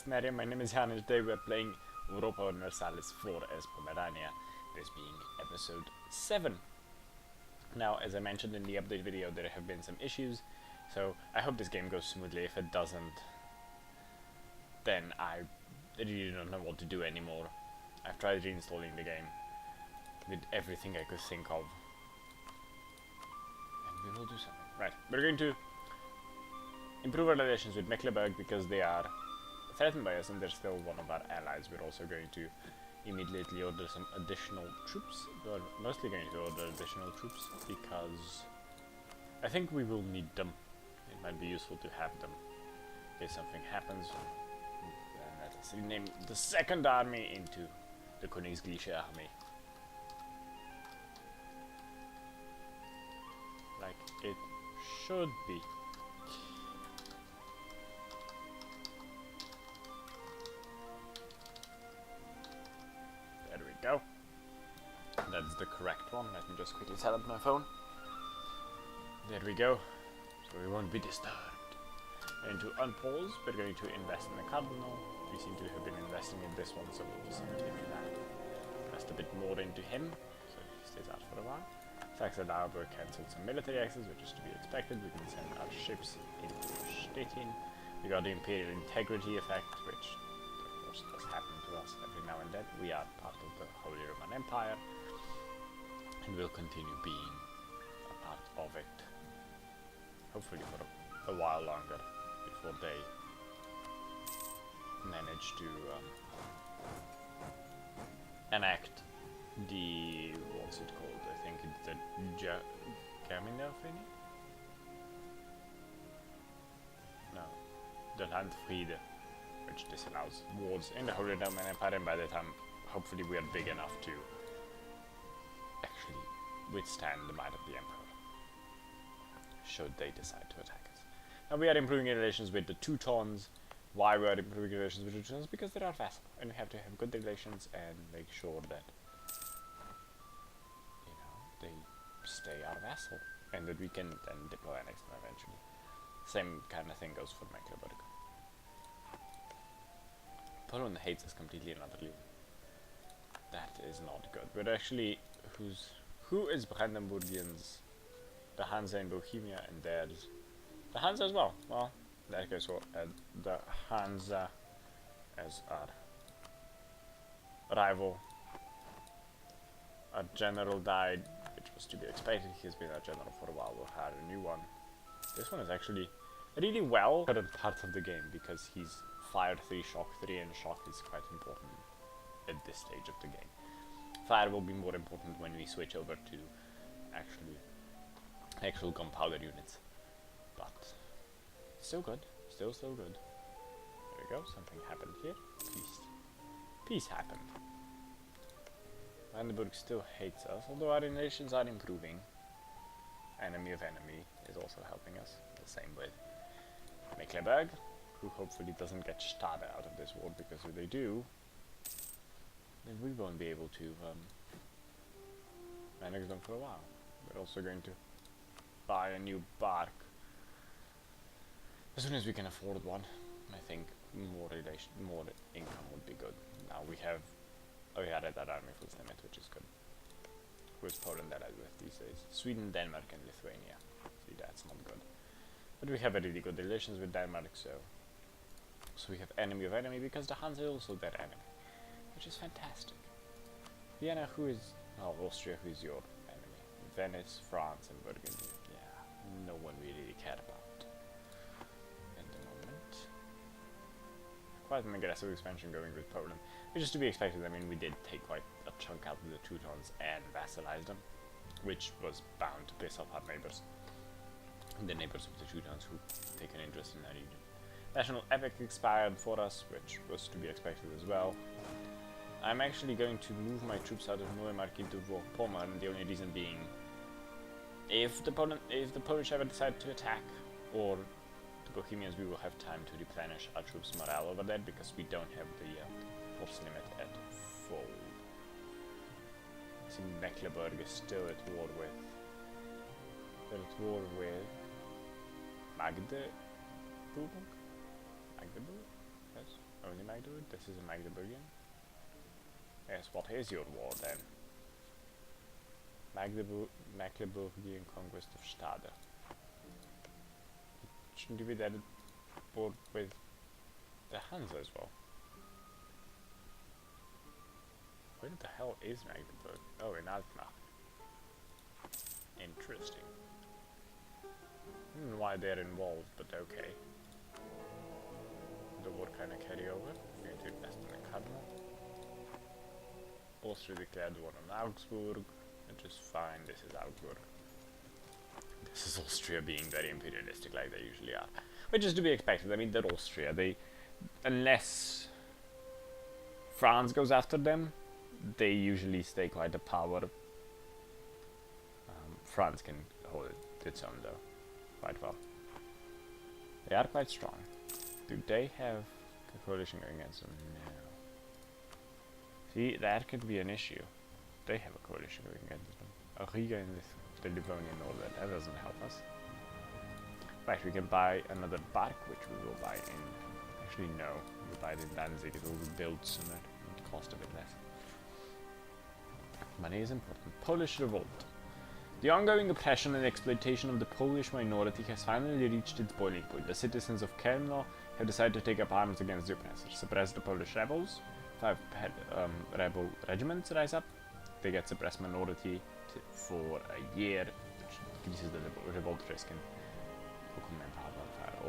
Pomerania. My name is Jan and today we're playing Europa Universalis 4 as Pomerania, this being episode 7. Now, as I mentioned in the update video, there have been some issues, so I hope this game goes smoothly. If it doesn't, then I really don't know what to do anymore. I've tried reinstalling the game with everything I could think of, and we will do something. Right, we're going to improve our relations with Mecklenburg because they are threatened by us and they're still one of our allies. We're also going to immediately order some additional troops. We're mostly going to order additional troops because I think we will need them. It might be useful to have them in case something happens. Let us rename the second army into the Königsgliche Army. Like it should be. There we go. That's the correct one. Let me just quickly set up my phone. There we go. So we won't be disturbed. And to unpause, we're going to invest in the Cardinal. We seem to have been investing in this one, so we'll just continue that. Invest a bit more into him, so he stays out for a while. Saxon Arbor cancelled some military access, which is to be expected. We can send our ships into Stettin. We got the Imperial Integrity effect, which of course does happen to us every now and then. We are part of the Holy Roman Empire, and will continue being a part of it. Hopefully for a while longer, before they manage to enact the, what's it called? I think it's the Germinal thing? No, the Landfriede, which disallows wars in the Holy Roman Empire, and by the time, hopefully we are big enough to actually withstand the might of the Emperor, should they decide to attack us. Now we are improving relations with the Teutons. Why we are improving relations with the Teutons? Because they're our vassal, and we have to have good relations and make sure that, you know, they stay our vassal, and that we can then deploy annex them eventually. Same kind of thing goes for Mecklenburg. Poland hates us completely and utterly. That is not good. But actually, who is Brandenburgians? The Hansa in Bohemia, and there's the Hansa as well. Well, in that case, we'll add the Hansa as our rival. Our general died, which was to be expected. He's been our general for a while. We'll hire a new one. This one is actually really well current part of the game because he's Fire 3, Shock 3, and Shock is quite important at this stage of the game. Fire will be more important when we switch over to actual gunpowder units, but still good, still good. There we go, something happened here. Peace happened. Brandenburg still hates us, although our relations are improving. Enemy of enemy is also helping us, the same with Mecklenburg, who hopefully doesn't get started out of this war, because if they do, then we won't be able to manage them for a while. We're also going to buy a new bark as soon as we can afford one. I think more income would be good. Now we have that army full limit, which is good. Who is Poland allied with these days? Sweden, Denmark, and Lithuania. See, that's not good. But we have a really good relations with Denmark, so we have enemy of enemy because the Hansa is also their enemy, which is fantastic. Vienna, Austria, who is your enemy? Venice, France, and Burgundy. No one we really cared about at the moment. Quite an aggressive expansion going with Poland, which is to be expected. I mean, we did take quite a chunk out of the Teutons and vassalize them, which was bound to piss off our neighbors. The neighbors of the Teutons who take an interest in our region. National Epic expired for us, which was to be expected as well. I'm actually going to move my troops out of Neumark into Pommern, the only reason being, if the Polish ever decide to attack, or the Bohemians, we will have time to replenish our troops' morale over there, because we don't have the force limit at full. I think Mecklenburg is still at war with Magdeburg? Magdeburg? Yes? only Magdeburg? This is a Magdeburgian? Yes, what is your war then? Mecklenburgian conquest of Stade. Shouldn't you be that board with the Hansa as well? Where the hell is Magdeburg? Oh, in Alkmaar. Interesting. I don't know why they're involved, but okay. The war kind of carry over. We're going to invest in the Cardinal. Austria declared war on Augsburg, which is fine. This is Augsburg. This is Austria being very imperialistic like they usually are. Which is to be expected. I mean, they're Austria. Unless France goes after them, they usually stay quite a power. France can hold its own though, quite well. They are quite strong. Do they have a coalition going against them? No. See, that could be an issue. They have a coalition going against them. A Riga in the Livonian Northern, that doesn't help us. Right, we can buy another bark, which we will buy in... Actually, no. We'll buy it in Danzig, it will be built sooner and cost a bit less. Money is important. Polish revolt. The ongoing oppression and exploitation of the Polish minority has finally reached its boiling point. The citizens of Kremlin have decided to take up arms against the oppressors, suppress the Polish rebels. 5 rebel regiments rise up. They get suppressed minority for a year, which increases the revolt risk and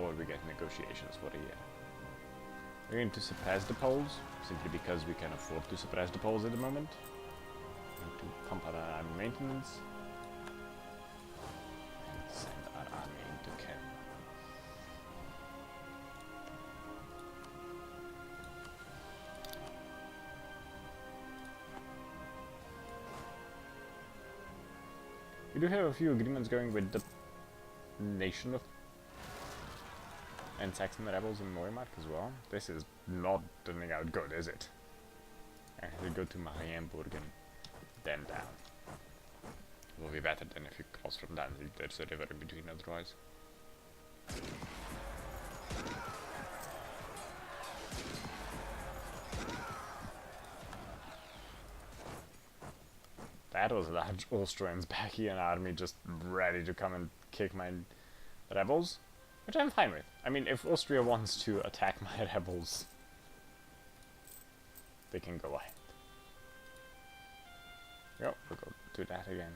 or we get negotiations for a year. We're going to suppress the Poles, simply because we can afford to suppress the Poles at the moment. And to pump out our army maintenance. And send our army into Kent. We do have a few agreements going with the nation of and Saxon rebels in Neumark as well. This is not turning out good, is it? I have to go to Marienburg and then down. It will be better than if you cross from Danzig. There's a river in between otherwise. That was a large Austrian Bacchian army just ready to come and kick my rebels. Which I'm fine with. I mean, if Austria wants to attack my rebels, they can go ahead. Yep, we'll go do that again.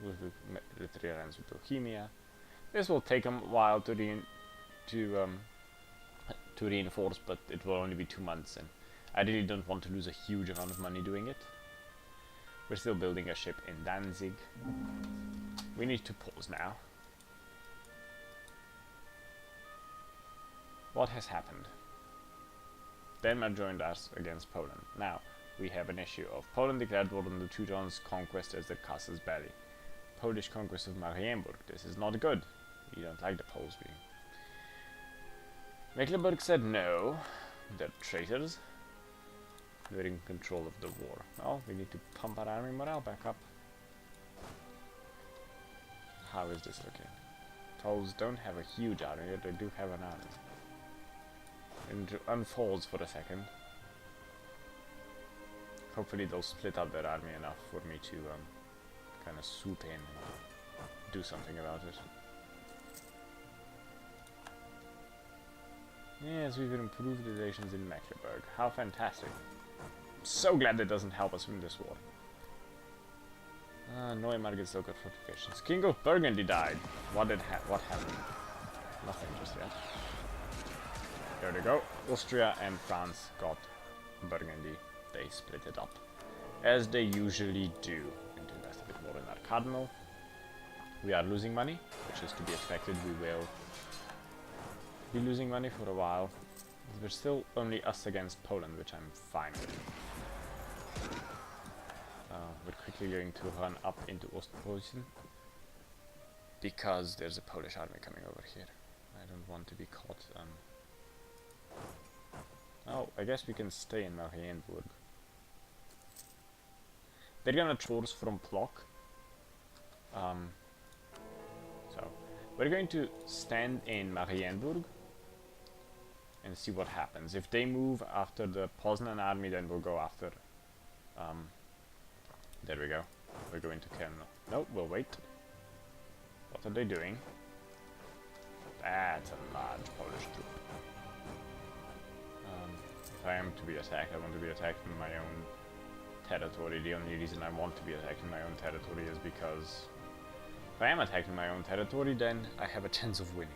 We'll do military alliance with Bohemia. This will take them a while to reinforce, but it will only be 2 months, and I really don't want to lose a huge amount of money doing it. We're still building a ship in Danzig. We need to pause now. What has happened? Denmark joined us against Poland. Now, we have an issue of Poland declared war on the Teutons' conquest as the casus belli. Polish conquest of Marienburg. This is not good. We don't like the Poles being. Mecklenburg said no. They're traitors. They're in control of the war. Well, we need to pump our army morale back up. How is this looking? Poles don't have a huge army, yet they do have an army. And it unfolds for a second. Hopefully they'll split up their army enough for me to kind of swoop in and do something about it. Yes, we've improved relations in Mecklenburg. How fantastic. I'm so glad that doesn't help us win this war. Neumark gets local fortifications. King of Burgundy died. What happened? Nothing just yet. There we go. Austria and France got Burgundy. They split it up. As they usually do. And to invest a bit more in our Cardinal. We are losing money, which is to be expected. We will be losing money for a while. There's still only us against Poland, which I'm fine with. We're quickly going to run up into Ostpreußen. Because there's a Polish army coming over here. I don't want to be caught. Oh, I guess we can stay in Marienburg. They're gonna force from Plock. So, we're going to stand in Marienburg. and see what happens. If they move after the Poznan army, then we'll go after... there we go. We're going to Kemno. No, we'll wait. What are they doing? That's a large Polish troop. If I am to be attacked, I want to be attacked in my own territory. The only reason I want to be attacked in my own territory is because if I am attacked in my own territory, then I have a chance of winning.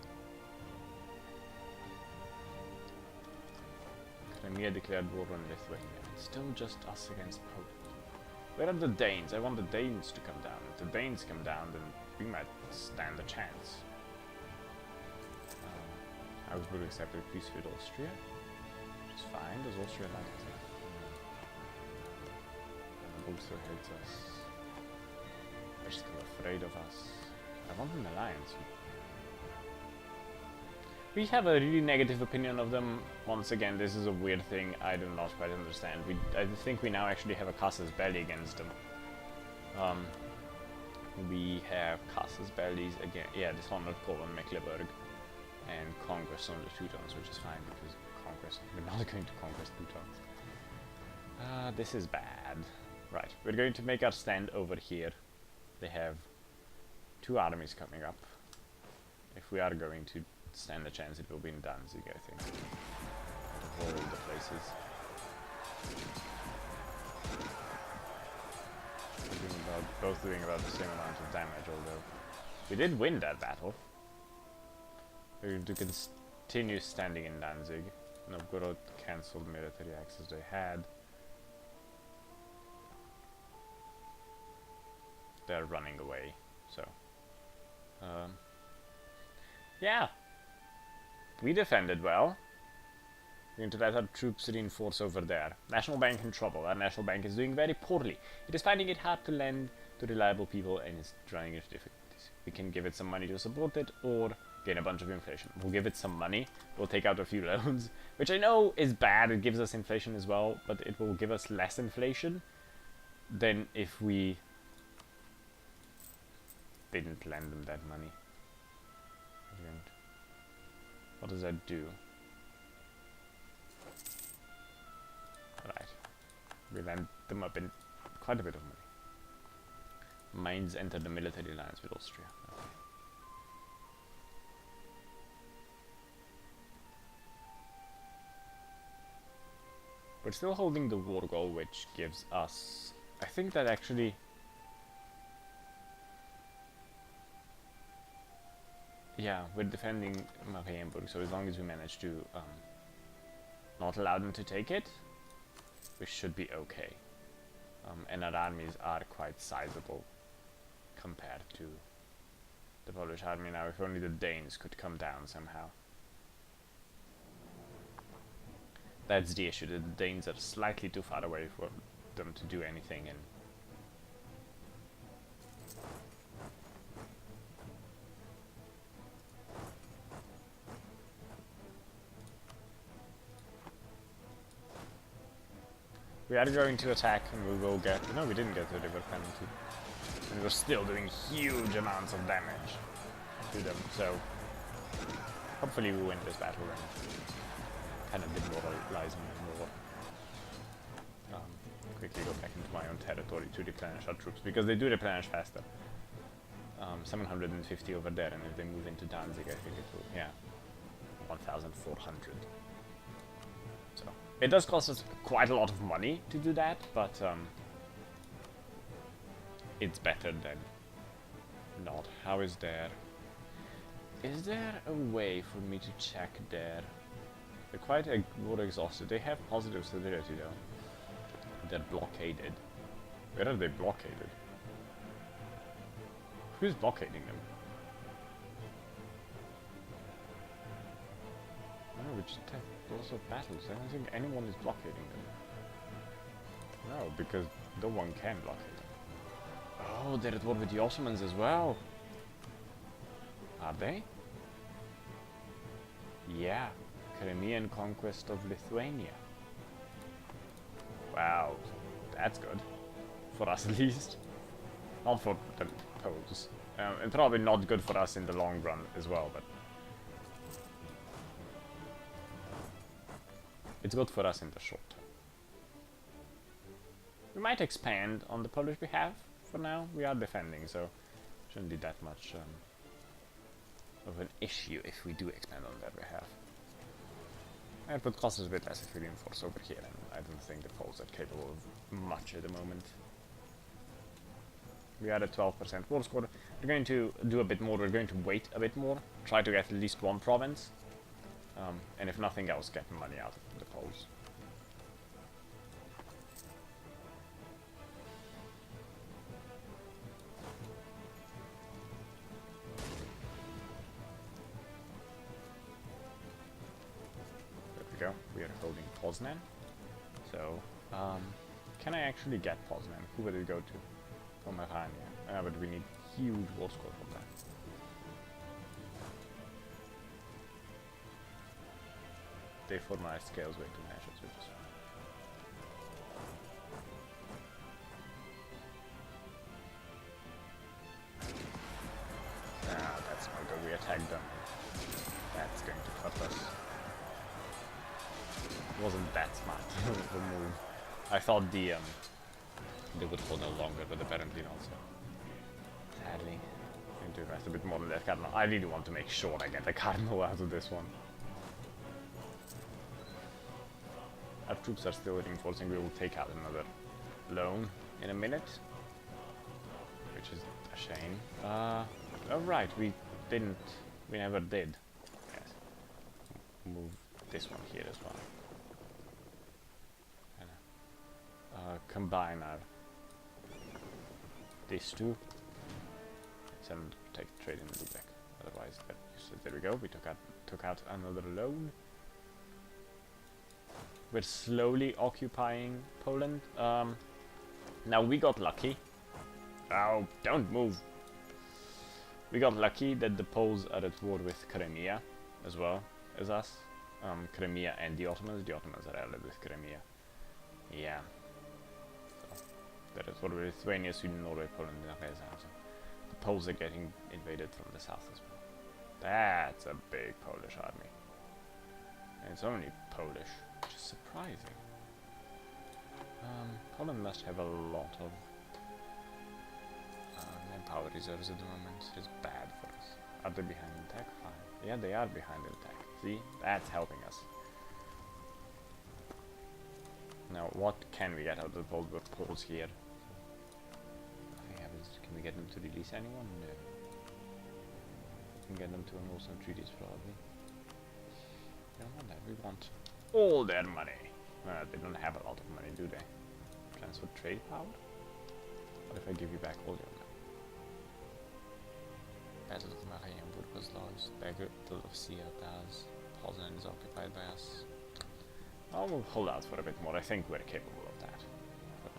Crimea declared war on Lithuania. It's still just us against Poland. Where are the Danes? I want the Danes to come down. If the Danes come down, then we might stand a chance. Augsburg accepted peace with Austria. Which is fine. Does Austria like us? Also hates us. They're still afraid of us. I want an alliance. We have a really negative opinion of them. Once again, this is a weird thing I do not quite understand. I think we now actually have a casus belli against them. We have casus bellis again. Yeah, dishonored Poland, Mecklenburg, and conquest on the Teutons, which is fine because conquest. We're not going to conquest Teutons. This is bad. Right, we're going to make our stand over here. They have 2 armies coming up. If we are going to stand a chance, it will be in Danzig, I think. Out of all the places. Both doing about the same amount of damage, although we did win that battle. We're going to continue standing in Danzig. Novgorod cancelled military access they had. They're running away, so yeah, we defended well. We're going to let our troops reinforce over there. National Bank in trouble. Our national bank is doing very poorly. It is finding it hard to lend to reliable people and is running into difficulties. We can give it some money to support it or gain a bunch of inflation. We'll give it some money. We'll take out a few loans, which I know is bad. It gives us inflation as well, but it will give us less inflation than if we didn't lend them that money. What does that do? Right. We lend them up in quite a bit of money. Mainz entered the military alliance with Austria. Okay. We're still holding the war goal, which gives us... I think that actually... Yeah, we're defending Marienburg, so as long as we manage to not allow them to take it, we should be okay. And our armies are quite sizable compared to the Polish army now. If only the Danes could come down somehow. That's the issue, the Danes are slightly too far away for them to do anything, and we are going to attack, and we will get... No, we didn't get the river penalty. And we're still doing huge amounts of damage to them, so... Hopefully we win this battle and kind of demoralize them more. Quickly go back into my own territory to replenish our troops, because they do replenish faster. 750 over there, and if they move into Danzig, I think it will... Yeah. 1,400. So... It does cost us quite a lot of money to do that, but it's better than not. How is there... Is there a way for me to check there? They're quite war exhausted. They have positive solidity though. They're blockaded. Where are they blockaded? Who's blockading them? No, we just have lots of battles. I don't think anyone is blockading them. No, because no one can blockade them. Oh, they're at war with the Ottomans as well. Are they? Yeah. Crimean conquest of Lithuania. Wow. That's good. For us at least. Not for the Poles. And probably not good for us in the long run as well, but... It's good for us in the short term. We might expand on the Polish behalf for now. We are defending, so shouldn't be that much of an issue if we do expand on their behalf. It would cost us a bit less if we reinforce over here, and I don't think the Poles are capable of much at the moment. We are at 12% war score. We're going to do a bit more. We're going to wait a bit more. Try to get at least one province. And if nothing else, get money out of the Poles. There we go. We are holding Poznan. So, can I actually get Poznan? Who would it go to? Pomerania. But we need huge war score for that. They formalized scales way too measures, which is fine. Ah, that's not good. We attacked them. That's going to cut us. Wasn't that smart the move. I thought they would hold no longer, but apparently not so. Sadly. I'm going to invest a bit more in that cardinal. I really want to make sure I get the cardinal out of this one. Our troops are still reinforcing. We will take out another loan in a minute, which is a shame. Oh right, we never did. Yes. Move this one here as well. And, combine our these two. Send them to take trade in Lubeck. Otherwise, there we go. We took out another loan. We're slowly occupying Poland. Now we got lucky. Oh, don't move. We got lucky that the Poles are at war with Crimea as well as us. Crimea and the Ottomans. The Ottomans are allied with Crimea. Yeah. So, that is what we're Lithuania, Sweden, Norway, Poland, and Renaissance. The Poles are getting invaded from the south as well. That's a big Polish army. And it's only Polish. Which is surprising. Poland must have a lot of manpower reserves at the moment. It's bad for us. Are they behind in tech? Fine. Yeah, they are behind in tech. See? That's helping us. Now, what can we get out of the Poles here? Nothing happens. Can we get them to release anyone? No. We can get them to annul some treaties, probably. We don't want that. We want all their money. They don't have a lot of money, do they? Transfer trade power? What if I give you back all your money? Battle of Marienburg was lost. Battle of Sietas. Poznan is occupied by us. Oh, we'll hold out for a bit more. I think we're capable of that for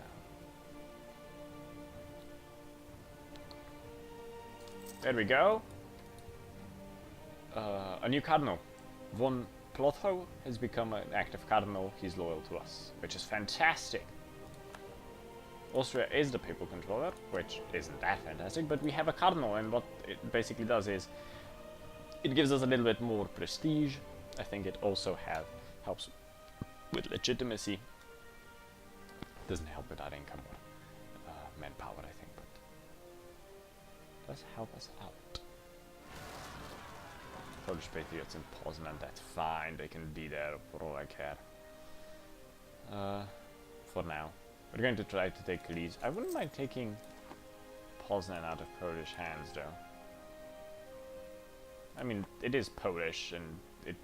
now. There we go. A new cardinal. Von Plotho has become an active cardinal. He's loyal to us, which is fantastic. Austria is the papal controller, which isn't that fantastic, but we have a cardinal, and what it basically does is it gives us a little bit more prestige. I think it also helps with legitimacy. Doesn't help with our income or manpower, I think, but does help us out. Polish patriots in Poznan, that's fine. They can be there for all I care. For now. We're going to try to take Leeds. I wouldn't mind taking Poznan out of Polish hands, though. I mean, it is Polish, and it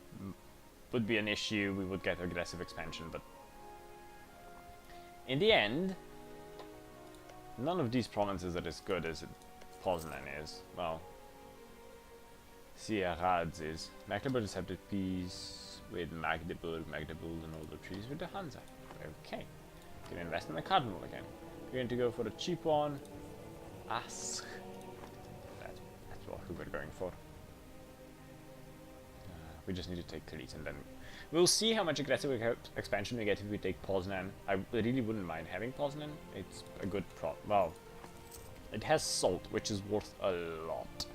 would be an issue. We would get aggressive expansion, but in the end, none of these provinces are as good as Poznan is. Well, Sieradz is. Mecklenburg accepted peace with Magdeburg, and all the treaties with the Hansa. Okay. Can invest in the cardinal again. We're going to go for a cheap one. Ask. That's who we're going for. We just need to take Kalisz, and then we'll see how much aggressive expansion we get if we take Poznan. I really wouldn't mind having Poznan. It's a good well, it has salt, which is worth a lot.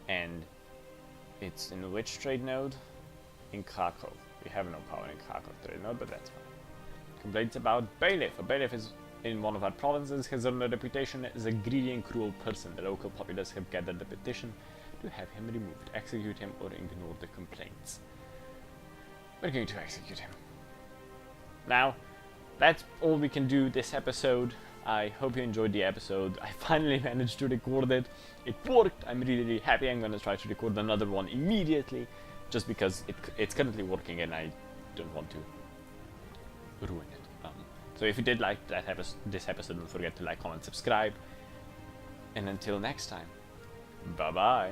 And it's in which trade node? In Krakow, We have no power in Krakow today, no, but that's fine. Complaints about Bailiff. A bailiff is in one of our provinces has earned a reputation as a greedy and cruel person. The local populace have gathered a petition to have him removed, execute him, or ignore the complaints. We're going to execute him. Now, that's all we can do this episode. I hope you enjoyed the episode. I finally managed to record it. It worked. I'm really, really happy. I'm going to try to record another one immediately, just because it's currently working and I don't want to ruin it. So if you did like this episode, don't forget to like, comment, subscribe. And until next time, bye-bye.